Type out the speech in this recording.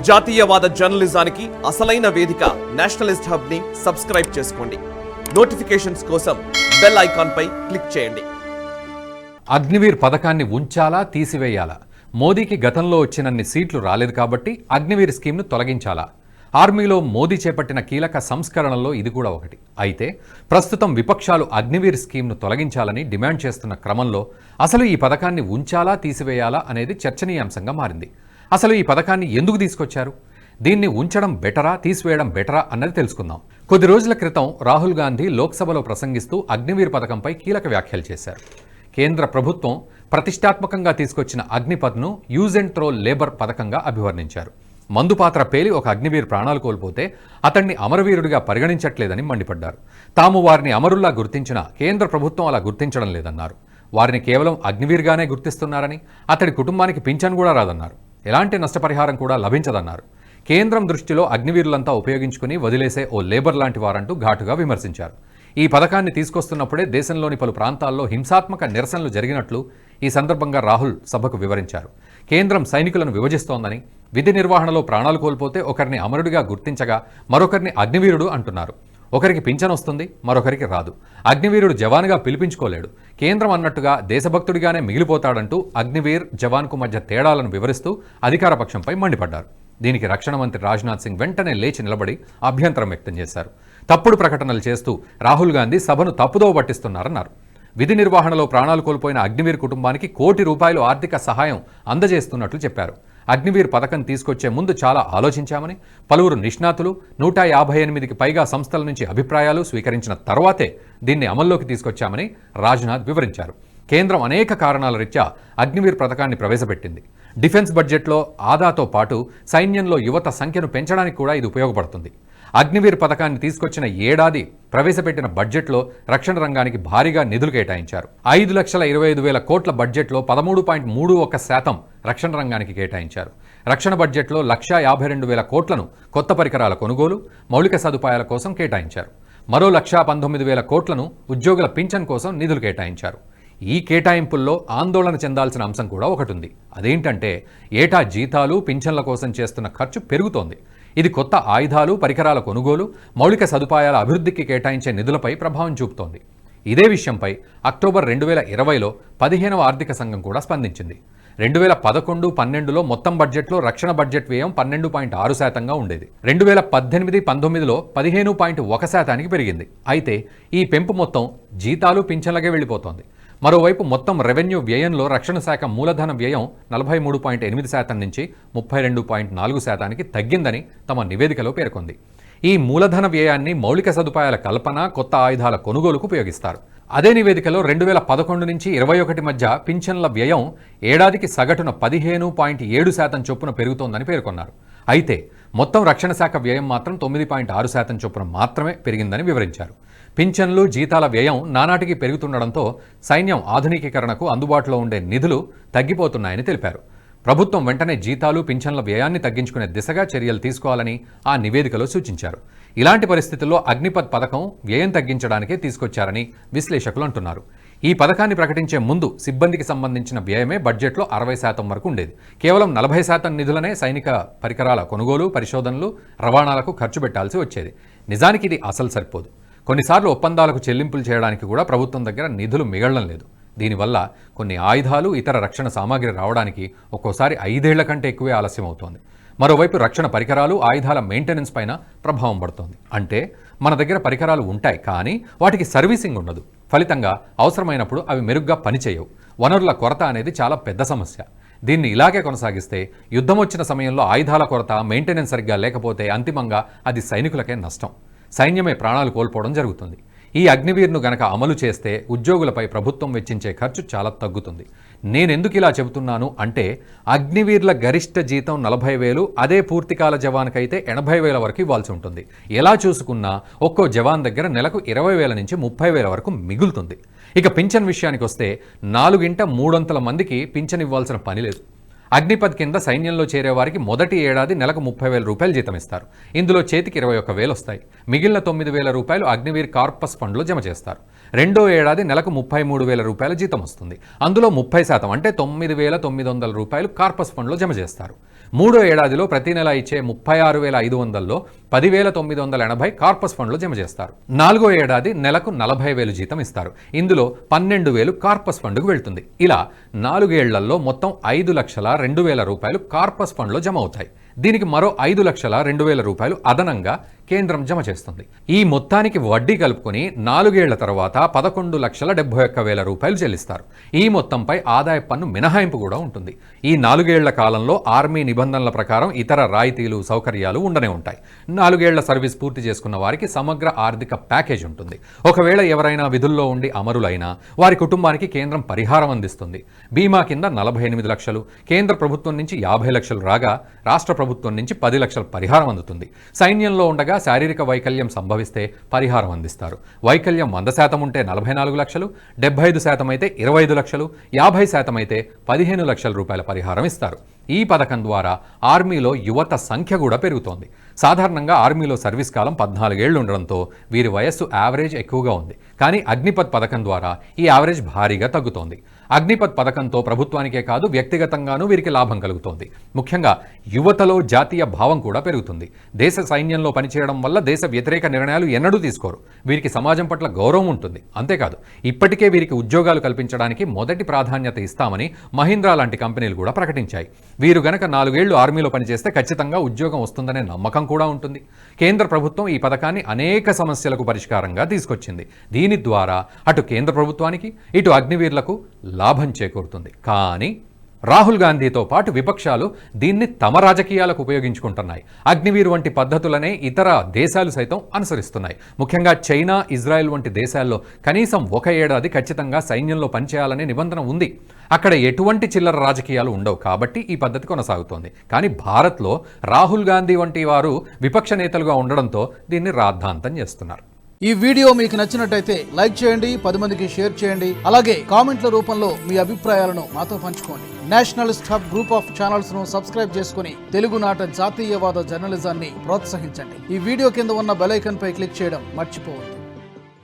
జాతీయవాద జర్నలిజానికి అసలైన వేదిక నేషనలిస్ట్ హబ్ ని సబ్స్క్రైబ్ చేసుకోండి. నోటిఫికేషన్స్ కోసం బెల్ ఐకాన్ పై క్లిక్ చేయండి. అగ్నివీర్ పథకాన్ని ఉంచాలా తీసివేయాలా? మోదీకి గతంలో వచ్చినన్ని సీట్లు రాలేదు కాబట్టి అగ్నివీర్ స్కీమ్ను తొలగించాలా? ఆర్మీలో మోదీ చేపట్టిన కీలక సంస్కరణల్లో ఇది కూడా ఒకటి. అయితే ప్రస్తుతం విపక్షాలు అగ్నివీర్ స్కీమ్ను తొలగించాలని డిమాండ్ చేస్తున్న క్రమంలో అసలు ఈ పథకాన్ని ఉంచాలా తీసివేయాలా అనేది చర్చనీయాంశంగా మారింది. అసలు ఈ పథకాన్ని ఎందుకు తీసుకొచ్చారు? దీన్ని ఉంచడం బెటరా తీసివేయడం బెటరా అన్నది తెలుసుకుందాం. కొద్ది రోజుల క్రితం రాహుల్ గాంధీ లోక్సభలో ప్రసంగిస్తూ అగ్నివీర్ పథకంపై కీలక వ్యాఖ్యలు చేశారు. కేంద్ర ప్రభుత్వం ప్రతిష్టాత్మకంగా తీసుకొచ్చిన అగ్నిపథ్ను యూజ్ అండ్ త్రో లేబర్ పథకంగా అభివర్ణించారు. మందుపాత్ర పేలి ఒక అగ్నివీర్ ప్రాణాలు కోల్పోతే అతన్ని అమరవీరుడిగా పరిగణించట్లేదని మండిపడ్డారు. తాము వారిని అమరుల్లా గుర్తించినా కేంద్ర ప్రభుత్వం అలా గుర్తించడం లేదన్నారు. వారిని కేవలం అగ్నివీర్గానే గుర్తిస్తున్నారని, అతడి కుటుంబానికి పింఛన్ కూడా రాదన్నారు. ఎలాంటి నష్టపరిహారం కూడా లభించదన్నారు. కేంద్రం దృష్టిలో అగ్నివీరులంతా ఉపయోగించుకుని వదిలేసే ఓ లేబర్ లాంటి వారంటూ ఘాటుగా విమర్శించారు. ఈ పథకాన్ని తీసుకొస్తున్నప్పుడే దేశంలోని పలు ప్రాంతాల్లో హింసాత్మక నిరసనలు జరిగినట్లు ఈ సందర్భంగా రాహుల్ సభకు వివరించారు. కేంద్రం సైనికులను విభజిస్తోందని, విధి నిర్వహణలో ప్రాణాలు కోల్పోతే ఒకరిని అమరుడిగా గుర్తించగా మరొకరిని అగ్నివీరుడు అంటున్నారు. ఒకరికి పింఛన్ వస్తుంది, మరొకరికి రాదు. అగ్నివీరుడు జవాన్గా పిలిపించుకోలేడు. కేంద్రం అన్నట్టుగా దేశభక్తుడిగానే మిగిలిపోతాడంటూ అగ్నివీర్ జవాన్కు మధ్య తేడాలను వివరిస్తూ అధికార పక్షంపై మండిపడ్డారు. దీనికి రక్షణ మంత్రి రాజ్నాథ్ సింగ్ వెంటనే లేచి నిలబడి అభ్యంతరం వ్యక్తం చేశారు. తప్పుడు ప్రకటనలు చేస్తూ రాహుల్ గాంధీ సభను తప్పుదోవ పట్టిస్తున్నారన్నారు. విధి నిర్వహణలో ప్రాణాలు కోల్పోయిన అగ్నివీర్ కుటుంబానికి ₹1 కోటి ఆర్థిక సహాయం అందజేస్తున్నట్లు చెప్పారు. అగ్నివీర్ పథకం తీసుకొచ్చే ముందు చాలా ఆలోచించామని, పలువురు నిష్ణాతులు 158కి పైగా సంస్థల నుంచి అభిప్రాయాలు స్వీకరించిన తర్వాతే దీన్ని అమల్లోకి తీసుకొచ్చామని రాజ్నాథ్ వివరించారు. కేంద్రం అనేక కారణాల రీత్యా అగ్నివీర్ పథకాన్ని ప్రవేశపెట్టింది. డిఫెన్స్ బడ్జెట్లో ఆదాతో పాటు సైన్యంలో యువత సంఖ్యను పెంచడానికి కూడా ఇది ఉపయోగపడుతుంది. అగ్నివీర్ పథకాన్ని తీసుకొచ్చిన ఏడాది ప్రవేశపెట్టిన బడ్జెట్లో రక్షణ రంగానికి భారీగా నిధులు కేటాయించారు. 5,25,000 కోట్ల బడ్జెట్లో 13.31% రక్షణ రంగానికి కేటాయించారు. రక్షణ బడ్జెట్లో 1,52,000 కోట్లను కొత్త పరికరాల కొనుగోలు, మౌలిక సదుపాయాల కోసం కేటాయించారు. మరో 1,19,000 కోట్లను ఉద్యోగుల పింఛన్ కోసం నిధులు కేటాయించారు. ఈ కేటాయింపుల్లో ఆందోళన చెందాల్సిన అంశం కూడా ఒకటి ఉంది. అదేంటంటే ఏటా జీతాలు, పింఛన్ల కోసం చేస్తున్న ఖర్చు పెరుగుతోంది. ఇది కొత్త ఆయుధాలు, పరికరాల కొనుగోలు, మౌలిక సదుపాయాల అభివృద్ధికి కేటాయించే నిధులపై ప్రభావం చూపుతోంది. ఇదే విషయంపై అక్టోబర్ 2020లో 15వ ఆర్థిక సంఘం కూడా స్పందించింది. 2011-12లో మొత్తం బడ్జెట్లో రక్షణ బడ్జెట్ వ్యయం 12.6%గా ఉండేది. 2018-19లో 15.1%కి పెరిగింది. అయితే ఈ పెంపు మొత్తం జీతాలు, పింఛన్లకే వెళ్ళిపోతోంది. మరోవైపు మొత్తం రెవెన్యూ వ్యయంలో రక్షణ శాఖ మూలధన వ్యయం 43.8% నుంచి 32.4%కి తగ్గిందని తమ నివేదికలో పేర్కొంది. ఈ మూలధన వ్యయాన్ని మౌలిక సదుపాయాల కల్పన, కొత్త ఆయుధాల కొనుగోలుకు ఉపయోగిస్తారు. అదే నివేదికలో 2011 నుంచి 2021 మధ్య పింఛన్ల వ్యయం ఏడాదికి సగటున 15.7% చొప్పున పెరుగుతోందని పేర్కొన్నారు. అయితే మొత్తం రక్షణ శాఖ వ్యయం మాత్రం 9.6% చొప్పున మాత్రమే పెరిగిందని వివరించారు. పింఛన్లు, జీతాల వ్యయం నానాటికి పెరుగుతుండడంతో సైన్యం ఆధునికీకరణకు అందుబాటులో ఉండే నిధులు తగ్గిపోతున్నాయని తెలిపారు. ప్రభుత్వం వెంటనే జీతాలు, పింఛన్ల వ్యయాన్ని తగ్గించుకునే దిశగా చర్యలు తీసుకోవాలని ఆ నివేదికలో సూచించారు. ఇలాంటి పరిస్థితుల్లో అగ్నిపథ్ పథకం వ్యయం తగ్గించడానికే తీసుకొచ్చారని విశ్లేషకులు అంటున్నారు. ఈ పథకాన్ని ప్రకటించే ముందు సిబ్బందికి సంబంధించిన వ్యయమే బడ్జెట్లో 60% వరకు ఉండేది. కేవలం 40% నిధులనే సైనిక పరికరాల కొనుగోలు, పరిశోధనలు, రవాణాలకు ఖర్చు పెట్టాల్సి వచ్చేది. నిజానికి ఇది అసలు సరిపోదు. కొన్నిసార్లు ఒప్పందాలకు చెల్లింపులు చేయడానికి కూడా ప్రభుత్వం దగ్గర నిధులు మిగలడం లేదు. దీనివల్ల కొన్ని ఆయుధాలు, ఇతర రక్షణ సామాగ్రి రావడానికి ఒక్కోసారి 5 ఏళ్ల కంటే ఎక్కువే ఆలస్యం అవుతోంది. మరోవైపు రక్షణ పరికరాలు, ఆయుధాల మెయింటెనెన్స్ పైన ప్రభావం పడుతోంది. అంటే మన దగ్గర పరికరాలు ఉంటాయి, కానీ వాటికి సర్వీసింగ్ ఉండదు. ఫలితంగా అవసరమైనప్పుడు అవి మెరుగ్గా పనిచేయవు. వనరుల కొరత అనేది చాలా పెద్ద సమస్య. దీన్ని ఇలాగే కొనసాగిస్తే యుద్ధం వచ్చిన సమయంలో ఆయుధాల కొరత, మెయింటెనెన్స్ సరిగ్గా లేకపోతే అంతిమంగా అది సైనికులకే నష్టం. సైన్యమే ప్రాణాలు కోల్పోవడం జరుగుతుంది. ఈ అగ్నివీర్ను గనక అమలు చేస్తే ఉద్యోగులపై ప్రభుత్వం వెచ్చించే ఖర్చు చాలా తగ్గుతుంది. నేనెందుకు ఇలా చెబుతున్నాను అంటే అగ్నివీర్ల గరిష్ట జీతం 40,000, అదే పూర్తికాల జవాన్కైతే 80,000 వరకు ఇవ్వాల్సి ఉంటుంది. ఎలా చూసుకున్నా ఒక్కో జవాన్ దగ్గర నెలకు 20,000 నుంచి 30,000 వరకు మిగులుతుంది. ఇక పింఛన్ విషయానికి వస్తే 4/3 మందికి పింఛన్ ఇవ్వాల్సిన పని లేదు. అగ్నిపథ్ కింద సైన్యంలో చేరే వారికి మొదటి ఏడాది నెలకు 30,000 రూపాయలు జీతం ఇస్తారు. ఇందులో చేతికి 21,000 వస్తాయి. మిగిలిన 9,000 రూపాయలు అగ్నివీర్ కార్పస్ ఫండ్లో జమ చేస్తారు. రెండో ఏడాది నెలకు 33,000 రూపాయల జీతం వస్తుంది. అందులో 30% అంటే 9,900 రూపాయలు కార్పస్ ఫండ్లో జమ చేస్తారు. మూడో ఏడాదిలో ప్రతి నెల ఇచ్చే 36,500లో 10,980 కార్పస్ ఫండ్లో జమ చేస్తారు. నాలుగో ఏడాది నెలకు 40,000 జీతం ఇస్తారు. ఇందులో 12,000 కార్పస్ ఫండ్కు వెళ్తుంది. ఇలా 4 ఏళ్లలో మొత్తం 5,02,000 రూపాయలు కార్పస్ ఫండ్లో జమ అవుతాయి. దీనికి మరో 5,02,000 రూపాయలు అదనంగా కేంద్రం జమ చేస్తుంది. ఈ మొత్తానికి వడ్డీ కలుపుకొని 4 ఏళ్ల తర్వాత 11,71,000 రూపాయలు చెల్లిస్తారు. ఈ మొత్తంపై ఆదాయ పన్ను మినహాయింపు కూడా ఉంటుంది. ఈ 4 ఏళ్ల కాలంలో ఆర్మీ నిబంధనల ప్రకారం ఇతర రాయితీలు సౌకర్యాలు ఉండనే ఉంటాయి. 4 ఏళ్ల సర్వీస్ పూర్తి చేసుకున్న వారికి సమగ్ర ఆర్థిక ప్యాకేజ్ ఉంటుంది. ఒకవేళ ఎవరైనా విధుల్లో ఉండి అమరులైనా వారి కుటుంబానికి కేంద్రం పరిహారం అందిస్తుంది. బీమా కింద 48 లక్షలు, కేంద్ర ప్రభుత్వం నుంచి 50 లక్షలు రాగా రాష్ట్ర ప్రభుత్వం నుంచి 10 లక్షల పరిహారం అందుతుంది. సైన్యంలో ఉండగా శారీరక వైకల్యం సంభవిస్తే పరిహారం అందిస్తారు. వైకల్యం 100% ఉంటే 44 లక్షలు, 75% అయితే 25 లక్షలు, 50% అయితే 15 లక్షల రూపాయల పరిహారం ఇస్తారు. ఈ పథకం ద్వారా ఆర్మీలో యువత సంఖ్య కూడా పెరుగుతోంది. సాధారణంగా ఆర్మీలో సర్వీస్ కాలం 14 ఏళ్లు ఉండడంతో వీరి వయస్సు యావరేజ్ ఎక్కువగా ఉంది. కానీ అగ్నిపథ్ పథకం ద్వారా ఈ యావరేజ్ భారీగా తగ్గుతోంది. అగ్నిపథ్ పథకంతో ప్రభుత్వానికే కాదు వ్యక్తిగతంగానూ వీరికి లాభం కలుగుతోంది. ముఖ్యంగా యువతలో జాతీయ భావం కూడా పెరుగుతుంది. దేశ సైన్యంలో పనిచేయడం వల్ల దేశ వ్యతిరేక నిర్ణయాలు ఎన్నడూ తీసుకోరు. వీరికి సమాజం పట్ల గౌరవం ఉంటుంది. అంతేకాదు ఇప్పటికే వీరికి ఉద్యోగాలు కల్పించడానికి మొదటి ప్రాధాన్యత ఇస్తామని మహీంద్రా లాంటి కంపెనీలు కూడా ప్రకటించాయి. వీరు గనక 4 ఏళ్లు ఆర్మీలో పనిచేస్తే ఖచ్చితంగా ఉద్యోగం వస్తుందనే నమ్మకం కూడా ఉంటుంది. కేంద్ర ప్రభుత్వం ఈ పథకాన్ని అనేక సమస్యలకు పరిష్కారంగా తీసుకొచ్చింది. దీని ద్వారా అటు కేంద్ర ప్రభుత్వానికి ఇటు అగ్నివీరులకు లాభం చేకూరుతుంది. కానీ రాహుల్ గాంధీతో పాటు విపక్షాలు దీన్ని తమ రాజకీయాలకు ఉపయోగించుకుంటున్నాయి. అగ్నివీర్ వంటి పద్ధతులనే ఇతర దేశాలు సైతం అనుసరిస్తున్నాయి. ముఖ్యంగా చైనా, ఇజ్రాయెల్ వంటి దేశాల్లో కనీసం 1 ఏడాది ఖచ్చితంగా సైన్యంలో పనిచేయాలనే నిబంధన ఉంది. అక్కడ ఎటువంటి చిల్లర రాజకీయాలు ఉండవు కాబట్టి ఈ పద్ధతి కొనసాగుతోంది. కానీ భారత్లో రాహుల్ గాంధీ వంటి వారు విపక్ష నేతలుగా ఉండడంతో దీన్ని రాద్ధాంతం చేస్తున్నారు. ఈ వీడియో మీకు నచ్చినట్టయితే లైక్ చేయండి, 10 మందికి షేర్ చేయండి. అలాగే కామెంట్ల రూపంలో మీ అభిప్రాయాలను మాతో పంచుకోండి. Nationalist hub group of channels ను సబ్స్క్రైబ్ చేసుకుని తెలుగునాట జాతీయవాద జర్నలిజాన్ని ప్రోత్సహించండి. ఈ వీడియో కింద ఉన్న బెల్ ఐకాన్ పై క్లిక్ చేయడం మర్చిపోవద్దు.